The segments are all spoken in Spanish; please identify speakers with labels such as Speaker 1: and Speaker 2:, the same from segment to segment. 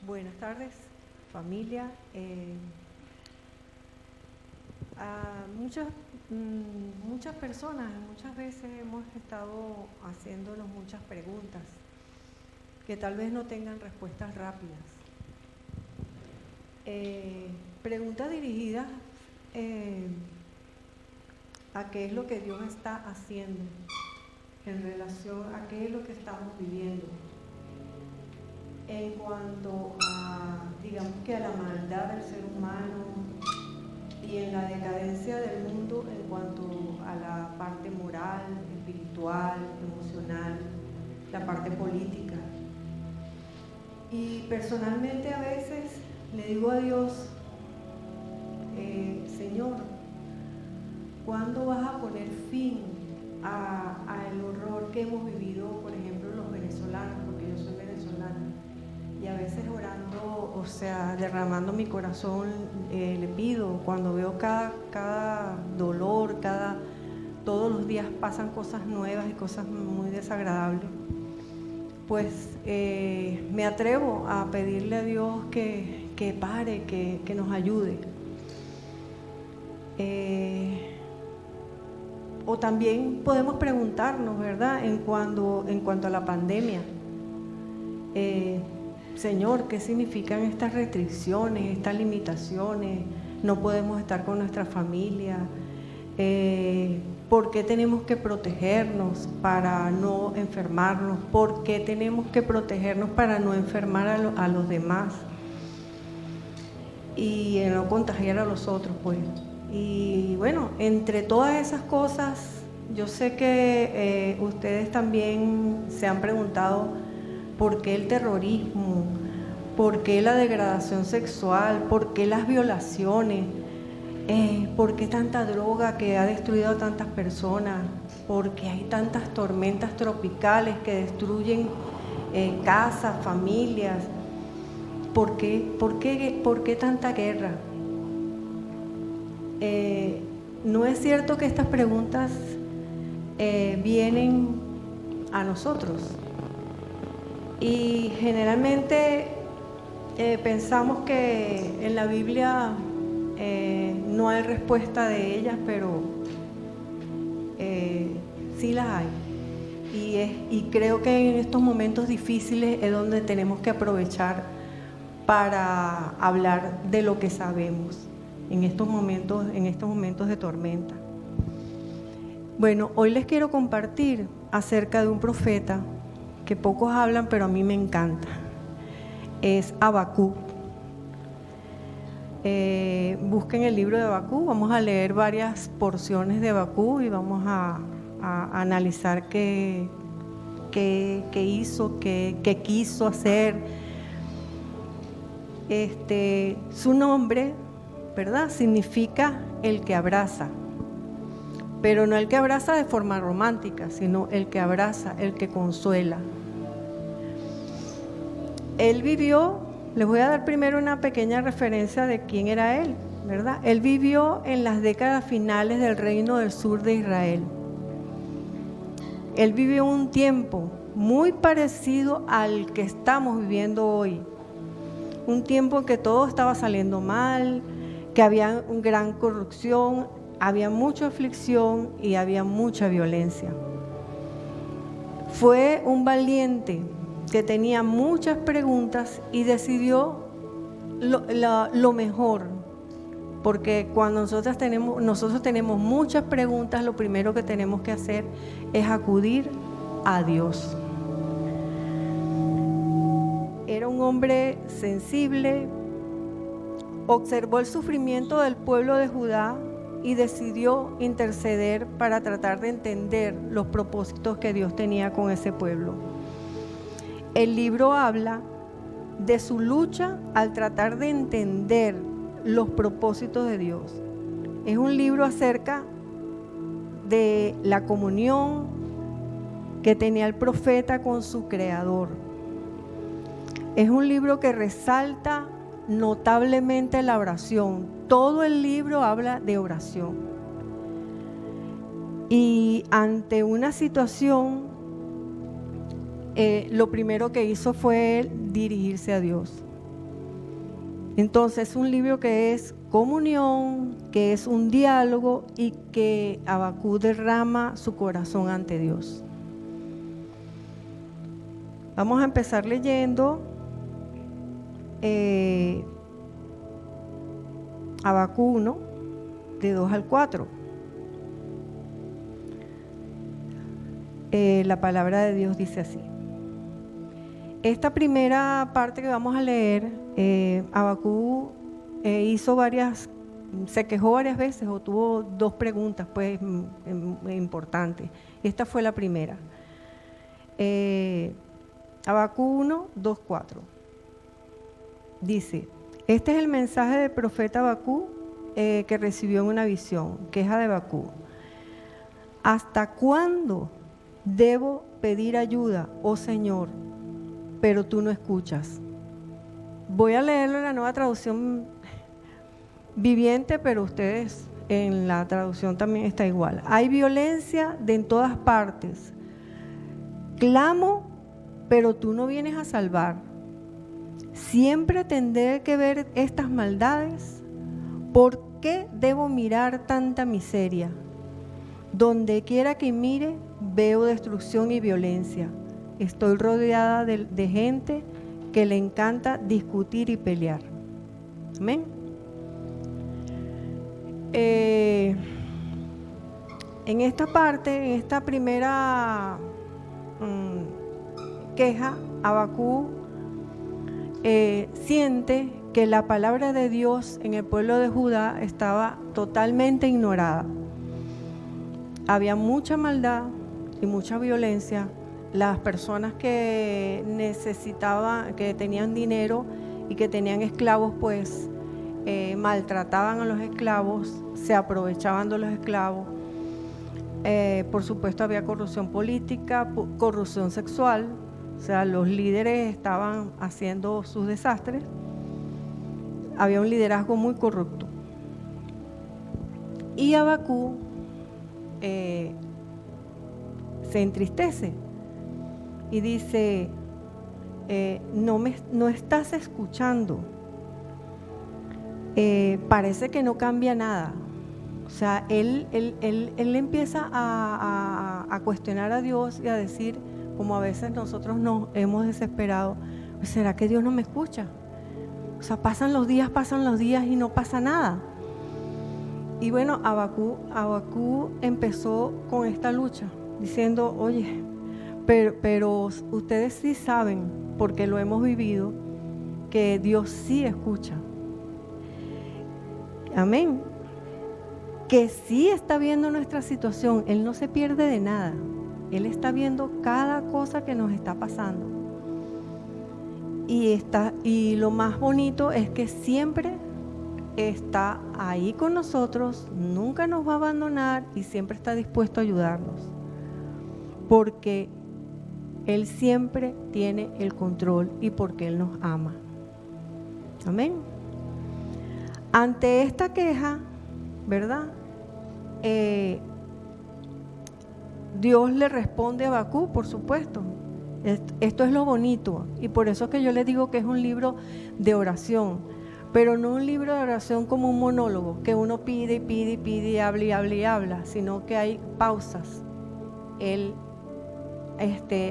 Speaker 1: Buenas tardes, familia. A muchas personas, muchas veces hemos estado haciéndonos muchas preguntas que tal vez no tengan respuestas rápidas. Preguntas dirigidas a qué es lo que Dios está haciendo en relación a qué es lo que estamos viviendo. En cuanto a, digamos que a la maldad del ser humano y en la decadencia del mundo en cuanto a la parte moral, espiritual, emocional, la parte política. Y personalmente a veces le digo a Dios, Señor, ¿cuándo vas a poner fin al horror que hemos vivido, por ejemplo, los venezolanos? Porque yo soy venezolana. Y a veces orando, o sea, derramando mi corazón, le pido, cuando veo cada dolor, todos los días pasan cosas nuevas y cosas muy desagradables, pues me atrevo a pedirle a Dios que pare, que nos ayude. O también podemos preguntarnos, ¿verdad?, en cuanto a la pandemia. Señor, ¿qué significan estas restricciones, estas limitaciones? No podemos estar con nuestra familia. ¿Por qué tenemos que protegernos para no enfermarnos? ¿Por qué tenemos que protegernos para no enfermar a los demás? Y no contagiar a los otros, pues. Y bueno, entre todas esas cosas, yo sé que ustedes también se han preguntado ¿por qué el terrorismo? ¿Por qué la degradación sexual? ¿Por qué las violaciones? ¿Por qué tanta droga que ha destruido a tantas personas? ¿Por qué hay tantas tormentas tropicales que destruyen casas, familias? ¿Por qué tanta guerra? No es cierto que estas preguntas vienen a nosotros. Y generalmente pensamos que en la Biblia no hay respuesta de ellas, pero sí las hay. Y creo que en estos momentos difíciles es donde tenemos que aprovechar para hablar de lo que sabemos en estos momentos de tormenta. Bueno, hoy les quiero compartir acerca de un profeta que pocos hablan, pero a mí me encanta. Es Habacuc. Busquen el libro de Habacuc, vamos a leer varias porciones de Habacuc y vamos a analizar qué hizo, qué quiso hacer. Su nombre, ¿verdad?, significa el que abraza, pero no el que abraza de forma romántica, sino el que abraza, el que consuela. Él vivió, les voy a dar primero una pequeña referencia de quién era él, ¿verdad? Él vivió en las décadas finales del reino del sur de Israel. Él vivió un tiempo muy parecido al que estamos viviendo hoy. Un tiempo en que todo estaba saliendo mal, que había una gran corrupción, había mucha aflicción y había mucha violencia. Fue un valiente que tenía muchas preguntas y decidió lo mejor, porque cuando nosotros tenemos muchas preguntas, lo primero que tenemos que hacer es acudir a Dios. Era un hombre sensible, observó el sufrimiento del pueblo de Judá y decidió interceder para tratar de entender los propósitos que Dios tenía con ese pueblo. El libro habla de su lucha al tratar de entender los propósitos de Dios. Es un libro acerca de la comunión que tenía el profeta con su Creador. Es un libro que resalta notablemente la oración. Todo el libro habla de oración. Y ante una situación lo primero que hizo fue dirigirse a Dios. Entonces es un libro que es comunión, que es un diálogo y que Habacuc derrama su corazón ante Dios. Vamos a empezar leyendo Habacuc 1, de 2 al 4. La palabra de Dios dice así. Esta primera parte que vamos a leer, Habacuc se quejó varias veces o tuvo dos preguntas pues importantes. Esta fue la primera. Habacuc 1, 2, 4. Dice, este es el mensaje del profeta Habacuc que recibió en una visión, queja de Habacuc. ¿Hasta cuándo debo pedir ayuda, oh Señor, pero tú no escuchas? Voy a leerlo en la Nueva Traducción Viviente, pero ustedes en la traducción también está igual. Hay violencia en todas partes. Clamo, pero tú no vienes a salvar. Siempre tendré que ver estas maldades. ¿Por qué debo mirar tanta miseria? Donde quiera que mire, veo destrucción y violencia. Estoy rodeada de gente que le encanta discutir y pelear. Amén. En esta parte, en esta primera queja, Habacuc siente que la palabra de Dios en el pueblo de Judá estaba totalmente ignorada. Había mucha maldad y mucha violencia. Las personas que necesitaban, que tenían dinero y que tenían esclavos, pues maltrataban a los esclavos, se aprovechaban de los esclavos. Por supuesto había corrupción política, corrupción sexual, o sea, los líderes estaban haciendo sus desastres. Había un liderazgo muy corrupto. Y Habacuc se entristece y dice, no estás escuchando, parece que no cambia nada. O sea, él empieza a cuestionar a Dios y a decir, como a veces nosotros nos hemos desesperado, ¿será que Dios no me escucha? O sea, pasan los días y no pasa nada. Y bueno, Habacuc empezó con esta lucha, diciendo, oye, pero ustedes sí saben, porque lo hemos vivido, que Dios sí escucha. Amén. Que sí está viendo nuestra situación. Él no se pierde de nada. Él está viendo cada cosa que nos está pasando. Y lo más bonito es que siempre está ahí con nosotros, nunca nos va a abandonar y siempre está dispuesto a ayudarnos. Porque Él siempre tiene el control y porque Él nos ama. Amén. Ante esta queja, ¿verdad? Dios le responde a Habacuc, por supuesto. Esto es lo bonito y por eso es que yo les digo que es un libro de oración, pero no un libro de oración como un monólogo, que uno pide y pide y pide y habla y habla y habla, sino que hay pausas. Él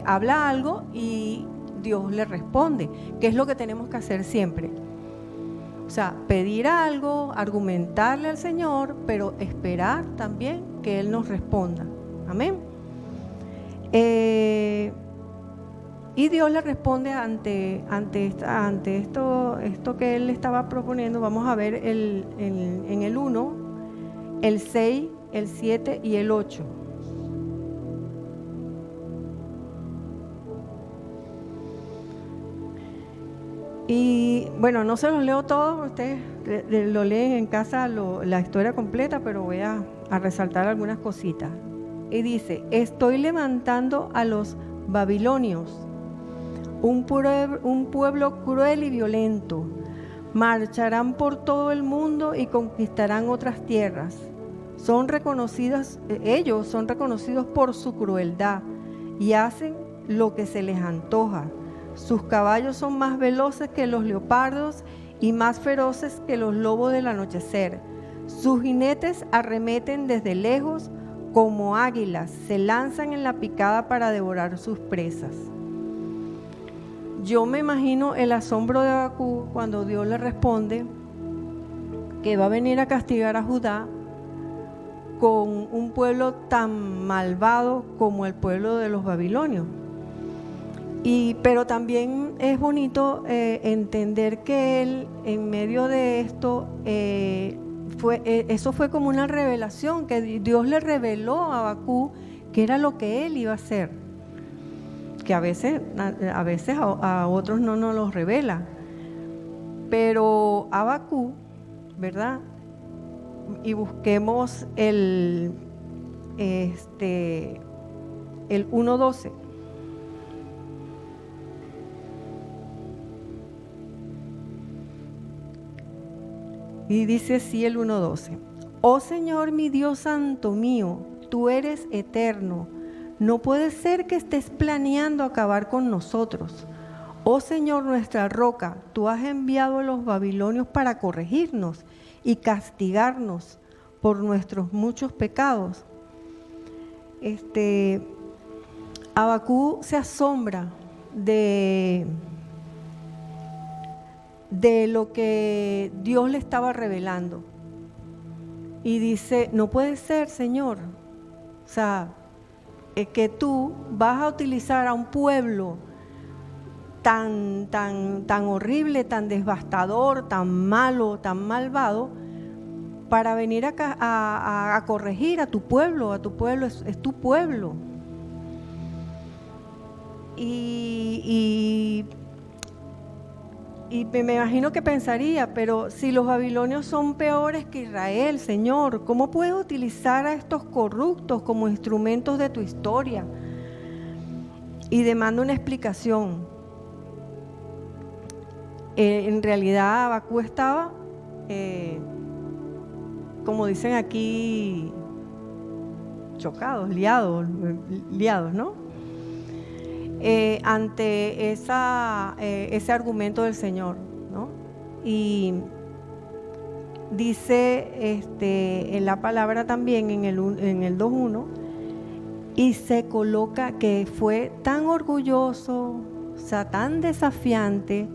Speaker 1: habla algo y Dios le responde, que es lo que tenemos que hacer siempre. O sea, pedir algo, argumentarle al Señor, pero esperar también que Él nos responda. Amén. Y Dios le responde ante esto que Él le estaba proponiendo. Vamos a ver en el 1, el 6, el 7 y el 8. Y bueno, no se los leo todos, ustedes lo leen en casa la historia completa, pero voy a resaltar algunas cositas. Y dice, estoy levantando a los babilonios, un pueblo cruel y violento. Marcharán por todo el mundo y conquistarán otras tierras. Ellos son reconocidos por su crueldad y hacen lo que se les antoja. Sus caballos son más veloces que los leopardos y más feroces que los lobos del anochecer. Sus jinetes arremeten desde lejos como águilas, se lanzan en la picada para devorar sus presas. Yo me imagino el asombro de Habacuc cuando Dios le responde que va a venir a castigar a Judá con un pueblo tan malvado como el pueblo de los babilonios. Pero también es bonito entender que él, en medio de esto, eso fue como una revelación, que Dios le reveló a Habacuc que era lo que él iba a hacer, que a veces a otros no nos los revela. Pero Habacuc, ¿verdad? Y busquemos el 1:12. Y dice así el 1:12: Oh Señor, mi Dios santo mío, tú eres eterno. No puede ser que estés planeando acabar con nosotros. Oh Señor, nuestra roca, tú has enviado a los babilonios para corregirnos y castigarnos por nuestros muchos pecados. Habacuc se asombra de lo que Dios le estaba revelando. Y dice, no puede ser, Señor. O sea, que tú vas a utilizar a un pueblo tan horrible, tan devastador, tan malo, tan malvado, para venir a corregir a tu pueblo. Es tu pueblo. Y me imagino que pensaría, pero si los babilonios son peores que Israel, Señor, ¿cómo puedes utilizar a estos corruptos como instrumentos de tu historia? Y demanda una explicación. En realidad Habacuc estaba, como dicen aquí, chocados, liados, ¿no? Ante ese argumento del Señor, ¿no? Y dice en la palabra también en el 2:1, y se coloca que fue tan orgulloso, o sea, tan desafiante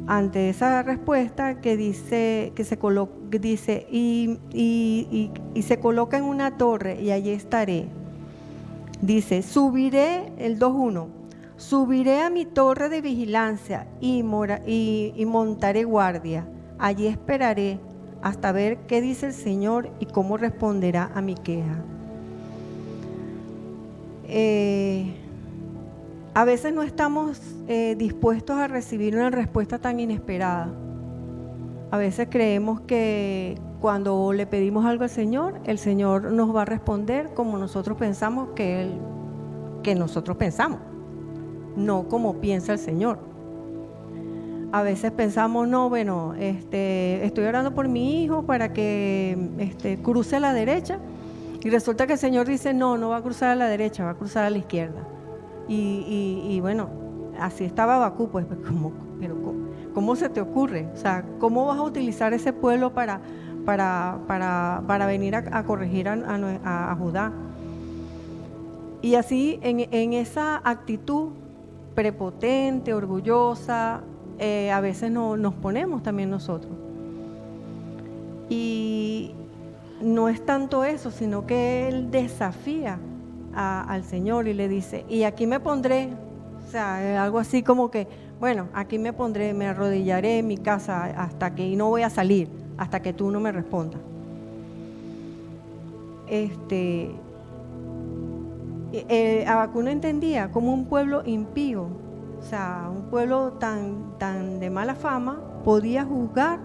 Speaker 1: ante esa respuesta, que dice que se coloca en una torre y allí estaré. Dice, subiré, el 2:1, subiré a mi torre de vigilancia y montaré guardia. Allí esperaré hasta ver qué dice el Señor y cómo responderá a mi queja. A veces no estamos dispuestos a recibir una respuesta tan inesperada. A veces creemos que cuando le pedimos algo al Señor, el Señor nos va a responder como nosotros pensamos que nosotros pensamos, no como piensa el Señor. A veces pensamos, no, bueno, estoy orando por mi hijo para que cruce a la derecha, y resulta que el Señor dice, no va a cruzar a la derecha, va a cruzar a la izquierda. Y bueno, así estaba Habacuc, pues, pero ¿cómo se te ocurre? O sea, ¿cómo vas a utilizar ese pueblo para venir a corregir a Judá? Y así, en esa actitud prepotente, orgullosa, a veces nos ponemos también nosotros. Y no es tanto eso, sino que Él desafía al Señor y le dice, y aquí me pondré, o sea, algo así como que, bueno, aquí me pondré, me arrodillaré en mi casa y no voy a salir hasta que tú no me respondas. Habacuc no entendía cómo un pueblo impío, o sea, un pueblo tan de mala fama, podía juzgar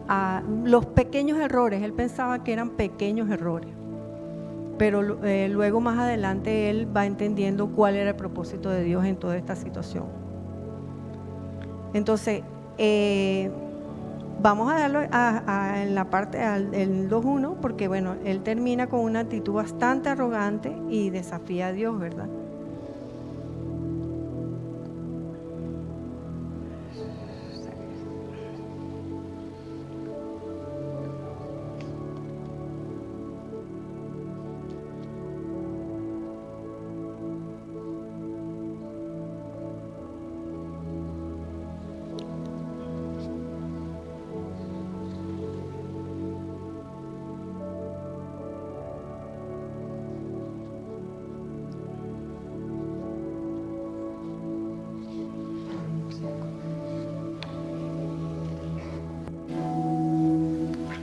Speaker 1: a los pequeños errores. Él pensaba que eran pequeños errores, pero luego más adelante él va entendiendo cuál era el propósito de Dios en toda esta situación. Entonces, Vamos a darlo en la parte del 2.1, porque bueno, él termina con una actitud bastante arrogante y desafía a Dios, ¿verdad?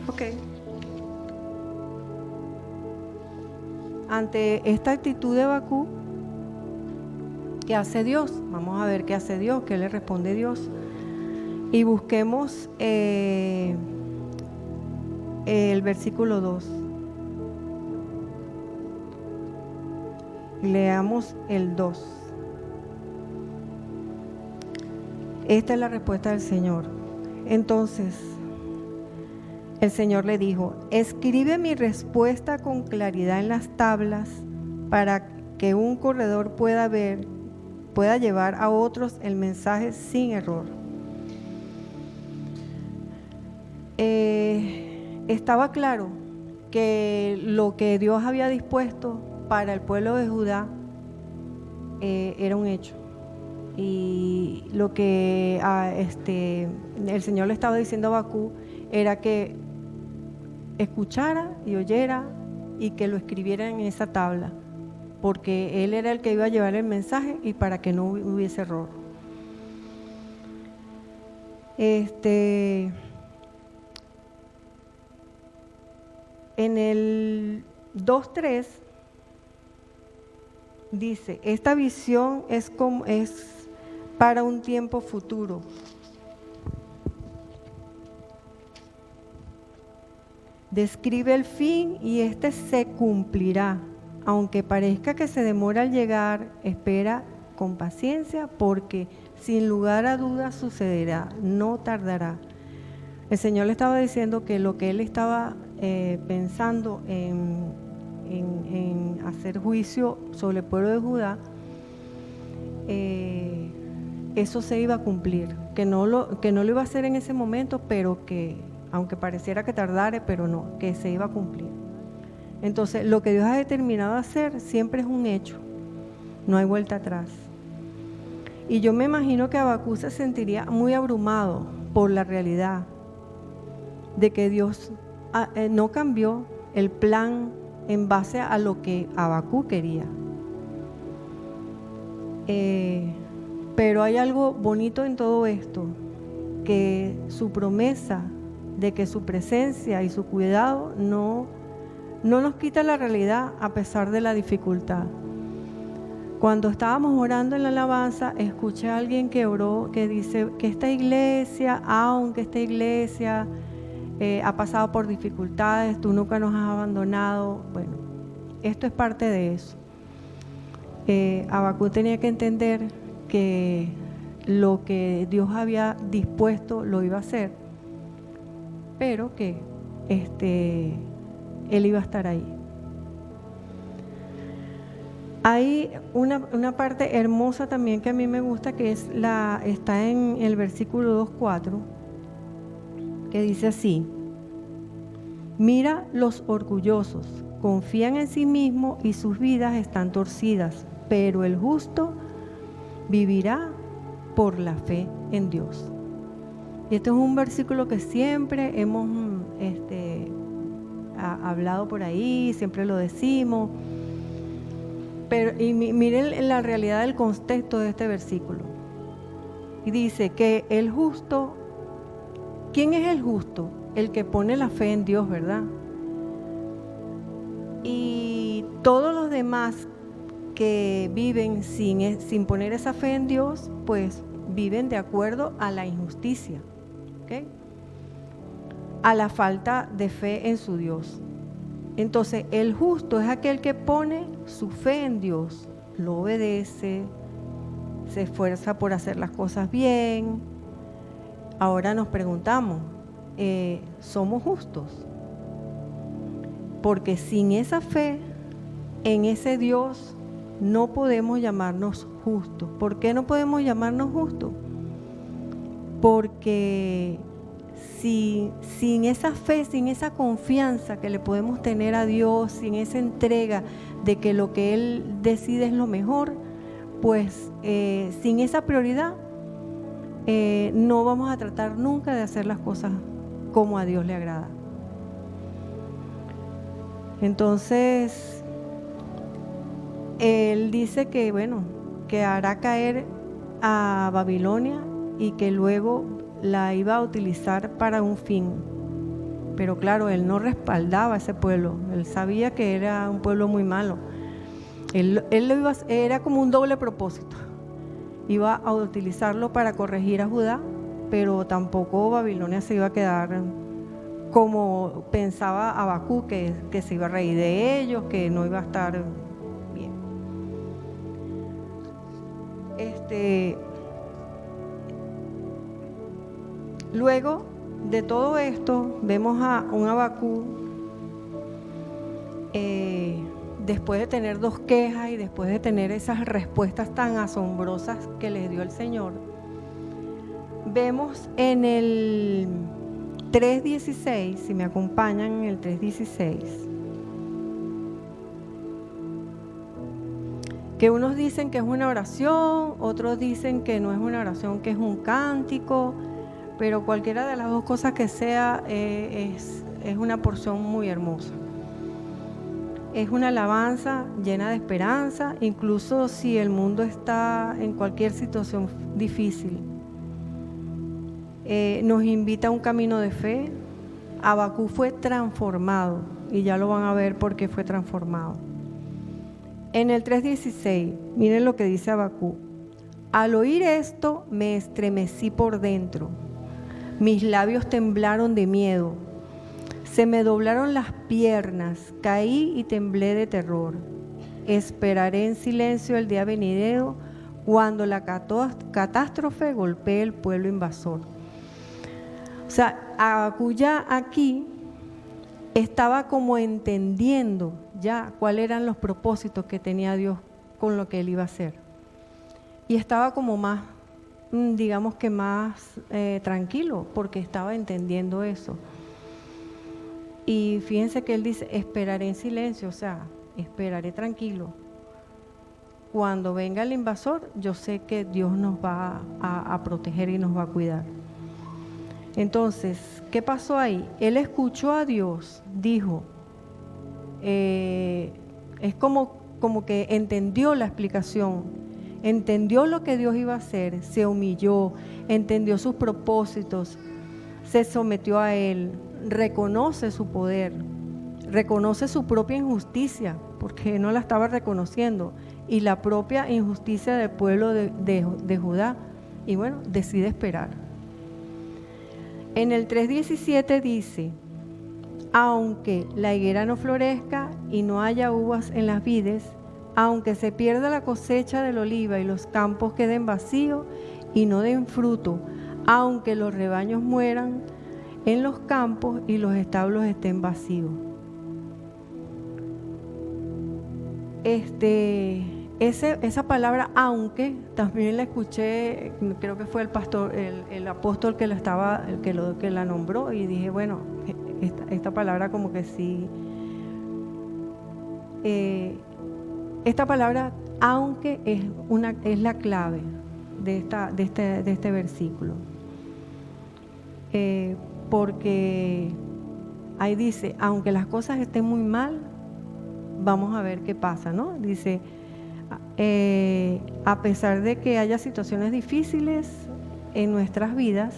Speaker 1: Ok. Ante esta actitud de Habacuc, ¿qué hace Dios? Vamos a ver qué hace Dios, qué le responde Dios. Y busquemos el versículo 2. Leamos el 2. Esta es la respuesta del Señor. Entonces, el Señor le dijo: escribe mi respuesta con claridad en las tablas para que un corredor pueda llevar a otros el mensaje sin error. Estaba claro que lo que Dios había dispuesto para el pueblo de Judá era un hecho. Y lo que el Señor le estaba diciendo a Habacuc era que escuchara y oyera y que lo escribiera en esa tabla, porque él era el que iba a llevar el mensaje y para que no hubiese error. En el 2.3 dice: esta visión es para un tiempo futuro. Describe el fin y este se cumplirá. Aunque parezca que se demora al llegar, espera con paciencia, porque sin lugar a dudas sucederá, no tardará. El Señor le estaba diciendo que lo que él estaba pensando en hacer juicio sobre el pueblo de Judá, eso se iba a cumplir, que no lo iba a hacer en ese momento, pero que aunque pareciera que tardare, pero no, que se iba a cumplir. Entonces, lo que Dios ha determinado hacer siempre es un hecho, no hay vuelta atrás. Y yo me imagino que Habacuc se sentiría muy abrumado por la realidad de que Dios no cambió el plan en base a lo que Habacuc quería. Pero hay algo bonito en todo esto, que su promesa de que su presencia y su cuidado no nos quita la realidad a pesar de la dificultad. Cuando estábamos orando en la alabanza, escuché a alguien que oró, que dice que esta iglesia, aunque esta iglesia ha pasado por dificultades, tú nunca nos has abandonado. Bueno, esto es parte de eso. Habacuc tenía que entender que lo que Dios había dispuesto lo iba a hacer, pero que él iba a estar ahí. Hay una parte hermosa también que a mí me gusta, que está en el versículo 2.4, que dice así: mira los orgullosos, confían en sí mismos y sus vidas están torcidas, pero el justo vivirá por la fe en Dios. Y este es un versículo que siempre hemos hablado por ahí, siempre lo decimos. Pero miren la realidad del contexto de este versículo. Y dice que el justo, ¿quién es el justo? El que pone la fe en Dios, ¿verdad? Y todos los demás que viven sin poner esa fe en Dios, pues viven de acuerdo a la injusticia, ¿okay? A la falta de fe en su Dios. Entonces, el justo es aquel que pone su fe en Dios, lo obedece, se esfuerza por hacer las cosas bien. Ahora nos preguntamos, somos justos. Porque sin esa fe en ese Dios no podemos llamarnos justos. ¿Por qué no podemos llamarnos justos? Porque sin esa fe, sin esa confianza que le podemos tener a Dios, sin esa entrega de que lo que Él decide es lo mejor, pues sin esa prioridad no vamos a tratar nunca de hacer las cosas como a Dios le agrada. Entonces, Él dice que, bueno, que hará caer a Babilonia y que luego la iba a utilizar para un fin. Pero claro, Él no respaldaba a ese pueblo. Él sabía que era un pueblo muy malo. Era como un doble propósito. Iba a utilizarlo para corregir a Judá, pero tampoco Babilonia se iba a quedar como pensaba Habacuc, que se iba a reír de ellos, que no iba a estar bien. Luego de todo esto, vemos a un Habacuc, después de tener 2 quejas y después de tener esas respuestas tan asombrosas que les dio el Señor, vemos en el 3.16, si me acompañan en el 3.16, que unos dicen que es una oración, otros dicen que no es una oración, que es un cántico, pero cualquiera de las dos cosas que sea es una porción muy hermosa. Es una alabanza llena de esperanza, incluso si el mundo está en cualquier situación difícil. Nos invita a un camino de fe. Habacuc fue transformado y ya lo van a ver por qué fue transformado. En el 3.16, miren lo que dice Habacuc: al oír esto me estremecí por dentro, mis labios temblaron de miedo, se me doblaron las piernas, caí y temblé de terror. Esperaré en silencio el día venidero, cuando la catástrofe golpee el pueblo invasor. O sea, Habacuc ya aquí estaba como entendiendo ya cuáles eran los propósitos que tenía Dios con lo que él iba a hacer. Y estaba como más, digamos que más tranquilo, porque estaba entendiendo eso. Y fíjense que él dice, esperaré en silencio, o sea, esperaré tranquilo. Cuando venga el invasor, yo sé que Dios nos va a proteger y nos va a cuidar. Entonces, ¿qué pasó ahí? Él escuchó a Dios, dijo, es como que entendió la explicación, entendió lo que Dios iba a hacer, se humilló, entendió sus propósitos, se sometió a Él, reconoce su poder, reconoce su propia injusticia, porque no la estaba reconociendo, y la propia injusticia del pueblo de Judá, y bueno, decide esperar. En el 3.17 dice, aunque la higuera no florezca y no haya uvas en las vides, aunque se pierda la cosecha del oliva y los campos queden vacíos y no den fruto, aunque los rebaños mueran en los campos y los establos estén vacíos. Esa palabra aunque también la escuché, creo que fue el pastor, el apóstol que la nombró, y dije, bueno, esta palabra como que sí, esta palabra aunque es la clave de este versículo, porque ahí dice, aunque las cosas estén muy mal, vamos a ver qué pasa, ¿no? Dice, a pesar de que haya situaciones difíciles en nuestras vidas,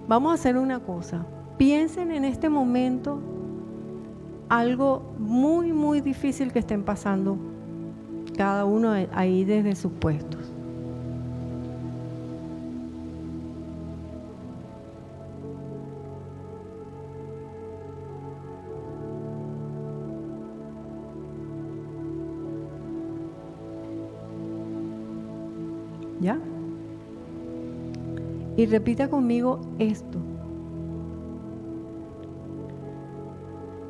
Speaker 1: vamos a hacer una cosa. Piensen en este momento algo muy, muy difícil que estén pasando cada uno ahí desde sus puestos. ¿Ya? Y repita conmigo esto: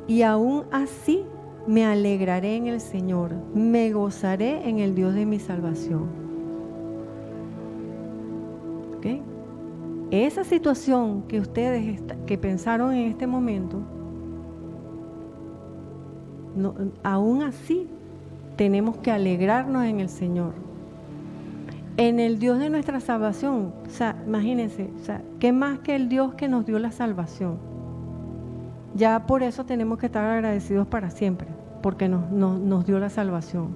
Speaker 1: y aún así me alegraré en el Señor, me gozaré en el Dios de mi salvación. ¿Okay? Esa situación que ustedes que pensaron en este momento, no, aún así tenemos que alegrarnos en el Señor, en el Dios de nuestra salvación. O sea, imagínense, o sea, ¿qué más que el Dios que nos dio la salvación? Ya por eso tenemos que estar agradecidos para siempre, porque nos dio la salvación.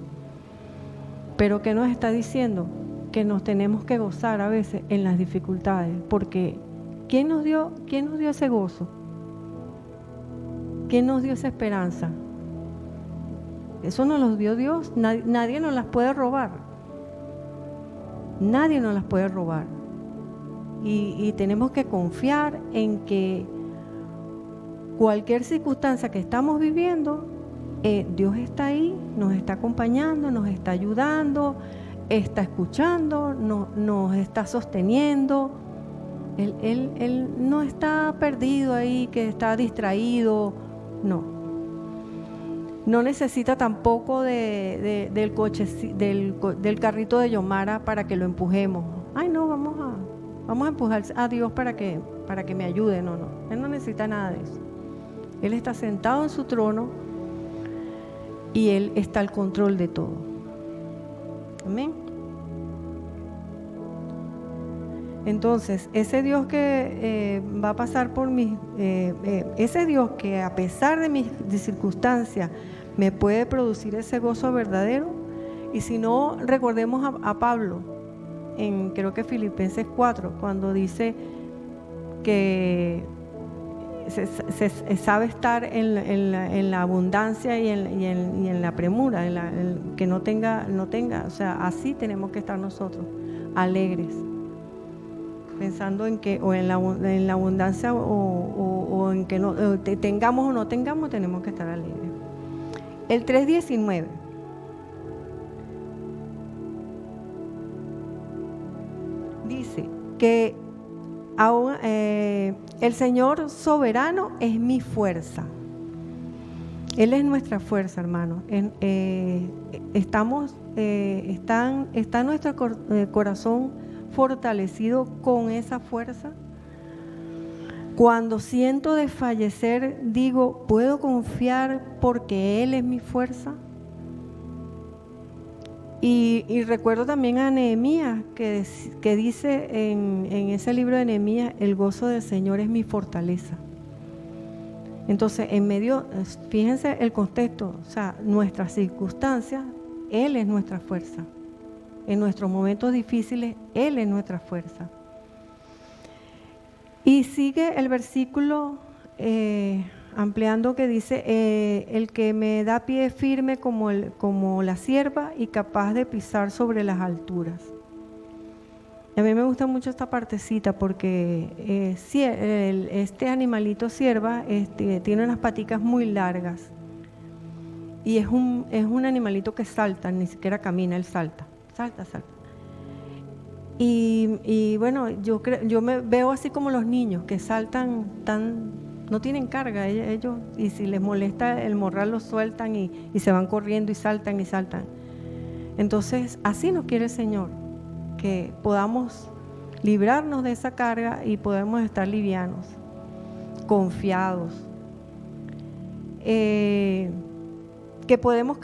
Speaker 1: Pero ¿qué nos está diciendo? Que nos tenemos que gozar a veces en las dificultades, porque ¿quién nos dio ese gozo? ¿Quién nos dio esa esperanza? Eso nos lo dio Dios, nadie nos las puede robar. Nadie nos las puede robar. Y tenemos que confiar en que cualquier circunstancia que estamos viviendo, Dios está ahí, nos está acompañando, nos está ayudando, está escuchando, nos está sosteniendo. Él no está perdido ahí, que está distraído, no. No necesita tampoco del coche, del carrito de Yomara para que lo empujemos. Ay, no, vamos a empujar a Dios para que me ayude. No. Él no necesita nada de eso. Él está sentado en su trono y Él está al control de todo. Amén. Entonces, ese Dios que va a pasar por mí, ese Dios que a pesar de mis circunstancias me puede producir ese gozo verdadero. Y si no, recordemos a Pablo, en creo que Filipenses 4, cuando dice que se sabe estar en la abundancia y en la premura, que no tenga, o sea, así tenemos que estar nosotros, alegres, pensando en que o en la abundancia o en que no tengamos o no tengamos, tenemos que estar alegres. El 3:19 dice que aún, el Señor soberano es mi fuerza. Él es nuestra fuerza, hermano. Está nuestro corazón fortalecido con esa fuerza. Cuando siento desfallecer, digo, ¿puedo confiar porque Él es mi fuerza? Y recuerdo también a Nehemías que dice en ese libro de Nehemías, el gozo del Señor es mi fortaleza. Entonces, en medio, fíjense el contexto, o sea, nuestras circunstancias, Él es nuestra fuerza. En nuestros momentos difíciles, Él es nuestra fuerza. Y sigue el versículo ampliando, que dice, el que me da pie firme como la cierva y capaz de pisar sobre las alturas. A mí me gusta mucho esta partecita porque este animalito cierva tiene unas paticas muy largas y es un animalito que salta, ni siquiera camina, él salta. Y bueno, yo me veo así como los niños que saltan no tienen carga ellos, y si les molesta el morral los sueltan y se van corriendo y saltan. Entonces así nos quiere el Señor, que podamos librarnos de esa carga y podamos estar livianos, confiados, que podemos,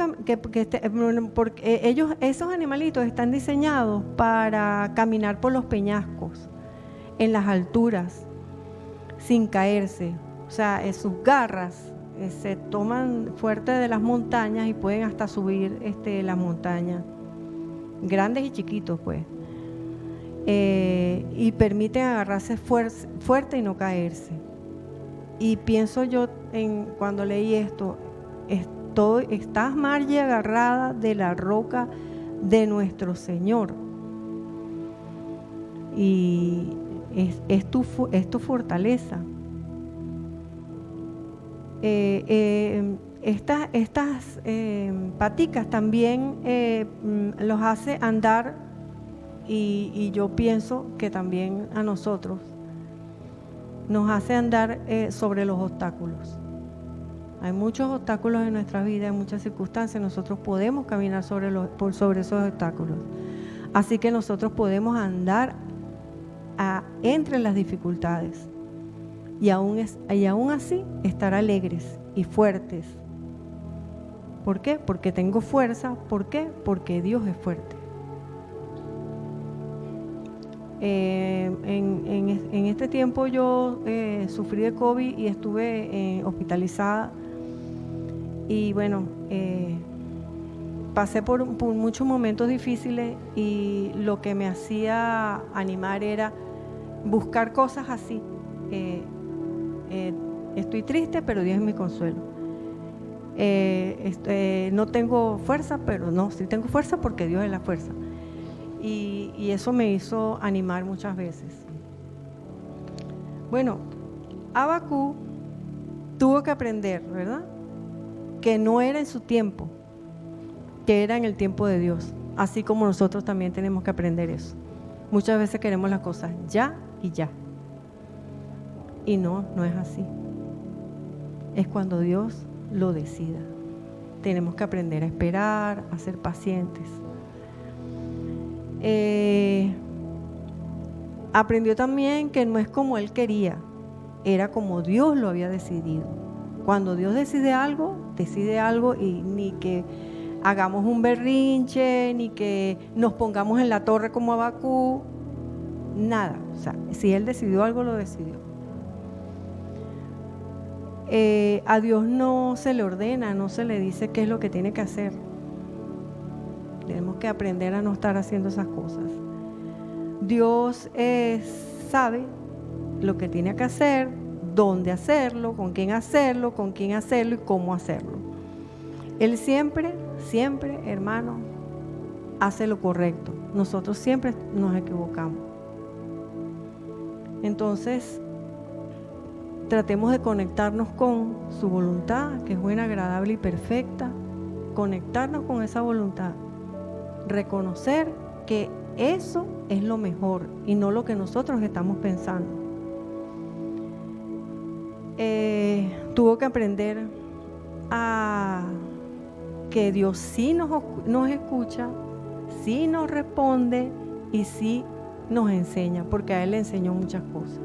Speaker 1: porque esos animalitos están diseñados para caminar por los peñascos, en las alturas, sin caerse. O sea, sus garras se toman fuerte de las montañas y pueden hasta subir las montañas, grandes y chiquitos, pues. Y permiten agarrarse fuerte y no caerse. Y pienso yo, cuando leí esto, estás, Margie, agarrada de la roca de nuestro Señor, y es tu fortaleza. Estas paticas también los hace andar, y yo pienso que también a nosotros nos hace andar sobre los obstáculos. Hay muchos obstáculos en nuestra vida, en muchas circunstancias. Nosotros podemos caminar sobre esos obstáculos. Así que nosotros podemos andar entre las dificultades y aún así estar alegres y fuertes. ¿Por qué? Porque tengo fuerza. ¿Por qué? Porque Dios es fuerte. En este tiempo yo sufrí de COVID y estuve hospitalizada. Y bueno, pasé por muchos momentos difíciles, y lo que me hacía animar era buscar cosas así. Estoy triste, pero Dios es mi consuelo. No tengo fuerza, pero no, sí tengo fuerza porque Dios es la fuerza. Y eso me hizo animar muchas veces. Bueno, Habacuc tuvo que aprender, ¿verdad?, que no era en su tiempo, que era en el tiempo de Dios. Así como nosotros también tenemos que aprender eso. Muchas veces queremos las cosas ya y ya. Y no es así. Es cuando Dios lo decida. Tenemos que aprender a esperar, a ser pacientes. Aprendió también que no es como él quería, era como Dios lo había decidido. Cuando Dios decide algo y ni que hagamos un berrinche, ni que nos pongamos en la torre como Habacuc, nada. O sea, si Él decidió algo, lo decidió. A Dios no se le ordena, no se le dice qué es lo que tiene que hacer. Tenemos que aprender a no estar haciendo esas cosas. Dios sabe lo que tiene que hacer, dónde hacerlo, con quién hacerlo y cómo hacerlo. Él siempre, hermano, hace lo correcto. Nosotros siempre nos equivocamos. Entonces, tratemos de conectarnos con su voluntad, que es buena, agradable y perfecta. Conectarnos con esa voluntad. Reconocer que eso es lo mejor y no lo que nosotros estamos pensando. Tuvo que aprender a que Dios sí nos escucha, sí nos responde y sí nos enseña, porque a Él le enseñó muchas cosas.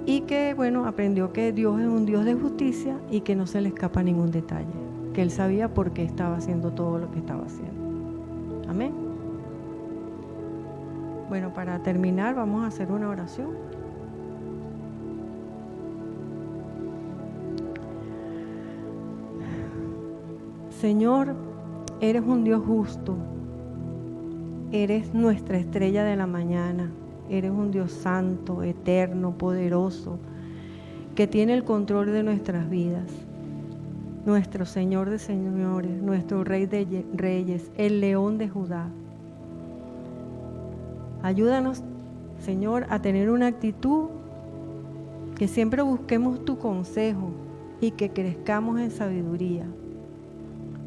Speaker 1: Y que, bueno, aprendió que Dios es un Dios de justicia y que no se le escapa ningún detalle, que Él sabía por qué estaba haciendo todo lo que estaba haciendo. Amén. Bueno, para terminar vamos a hacer una oración. Señor, eres un Dios justo, eres nuestra estrella de la mañana, eres un Dios santo, eterno, poderoso, que tiene el control de nuestras vidas. Nuestro Señor de señores, nuestro Rey de reyes, el León de Judá. Ayúdanos, Señor, a tener una actitud que siempre busquemos tu consejo y que crezcamos en sabiduría.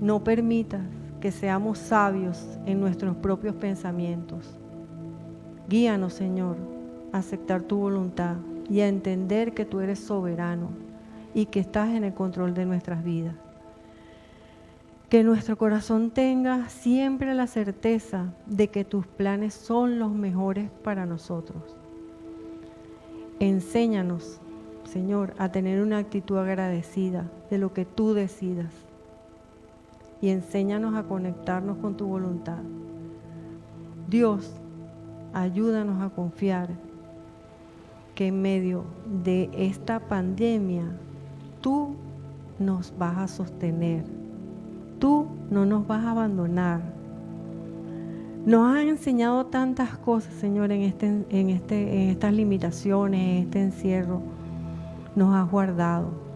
Speaker 1: No permitas que seamos sabios en nuestros propios pensamientos. Guíanos, Señor, a aceptar tu voluntad y a entender que tú eres soberano y que estás en el control de nuestras vidas. Que nuestro corazón tenga siempre la certeza de que tus planes son los mejores para nosotros. Enséñanos, Señor, a tener una actitud agradecida de lo que tú decidas. Y enséñanos a conectarnos con tu voluntad. Dios, ayúdanos a confiar que en medio de esta pandemia tú nos vas a sostener. Tú no nos vas a abandonar. Nos has enseñado tantas cosas, Señor, en estas limitaciones, en este encierro. Nos has guardado.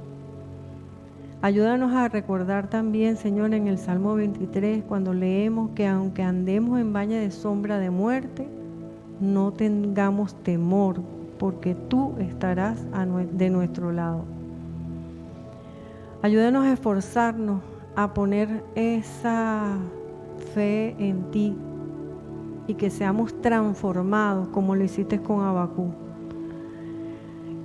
Speaker 1: Ayúdanos a recordar también, Señor, en el Salmo 23, cuando leemos que aunque andemos en valle de sombra de muerte, no tengamos temor, porque tú estarás de nuestro lado. Ayúdanos a esforzarnos a poner esa fe en ti y que seamos transformados como lo hiciste con Habacuc.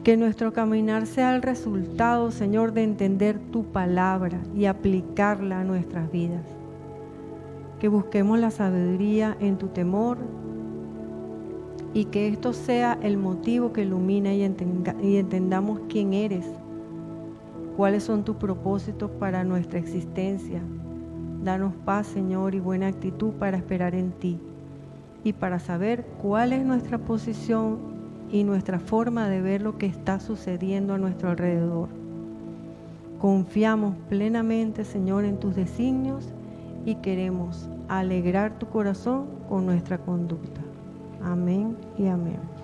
Speaker 1: Que nuestro caminar sea el resultado, Señor, de entender tu palabra y aplicarla a nuestras vidas. Que busquemos la sabiduría en tu temor y que esto sea el motivo que ilumina y entendamos quién eres, cuáles son tus propósitos para nuestra existencia. Danos paz, Señor, y buena actitud para esperar en ti y para saber cuál es nuestra posición y nuestra forma de ver lo que está sucediendo a nuestro alrededor. Confiamos plenamente, Señor, en tus designios y queremos alegrar tu corazón con nuestra conducta. Amén y amén.